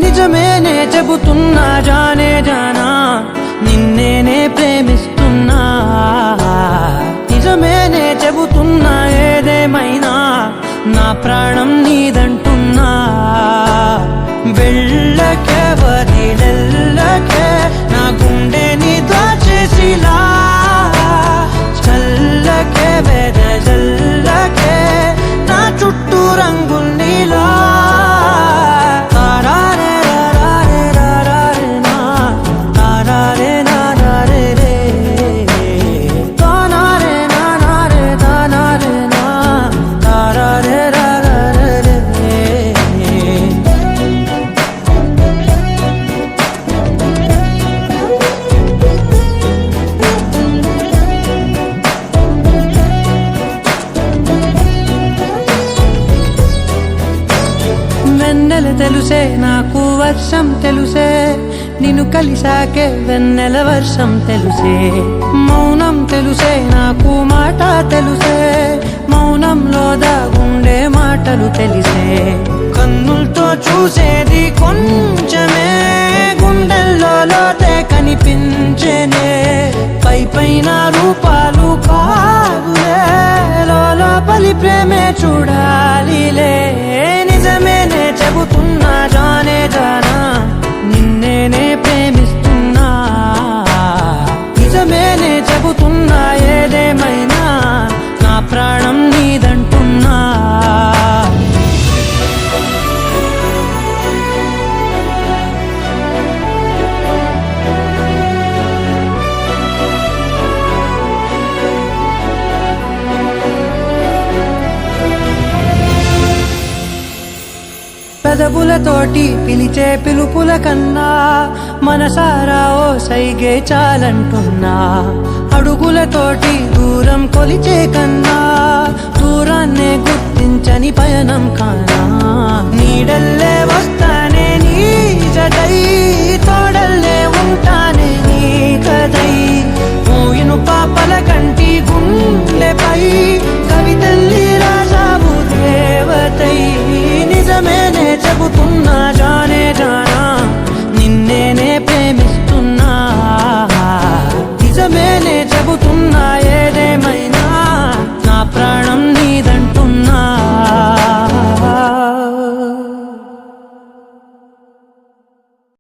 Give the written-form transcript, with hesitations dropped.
నిజమేనే చెబుతున్నా జానే జానా నిన్నేనే ప్రేమిస్తున్నా నిజమేనే చెబుతున్నా ఏదేమైనా నా ప్రాణం నీదంటున్నా వెళ్ళకే వదిలెల్లకే నా గుండెని దాచేసిలా చల్లకే వెదజల్లకే నా చుట్టూ రంగుల్నిలా వెన్నెల తెలుసే నాకు వర్షం తెలుసే నిన్ను కలిసాకే వెన్నెల వర్షం తెలుసే మౌనం తెలుసే నాకు మాట తెలుసే మౌనంలో దాగుండే మాటలు తెలిసే కన్నులతో చూసేది కొంచెమే గుండెల్లో లోతే కనిపించేనే పై పైన రూపాలు కాదులే లోపలి ప్రేమే చూడాలిలే నిజమేనే చెబుతున్నా జానే జానా నిన్నేనే ప్రేమిస్తున్నా నిజమేనే చెబుతున్నా ఏదేమైనా నా ప్రాణం నీదంటున్నా పెదవులతోటి పిలిచే పిలుపుల కన్నా మనసారా ఓ సైగే చాలంటున్నా అడుగులతోటి దూరం కొలిచే కన్నా దూరాన్నే గుర్తించని పయనం కానా నీడల్లే వస్తానే నీ జతై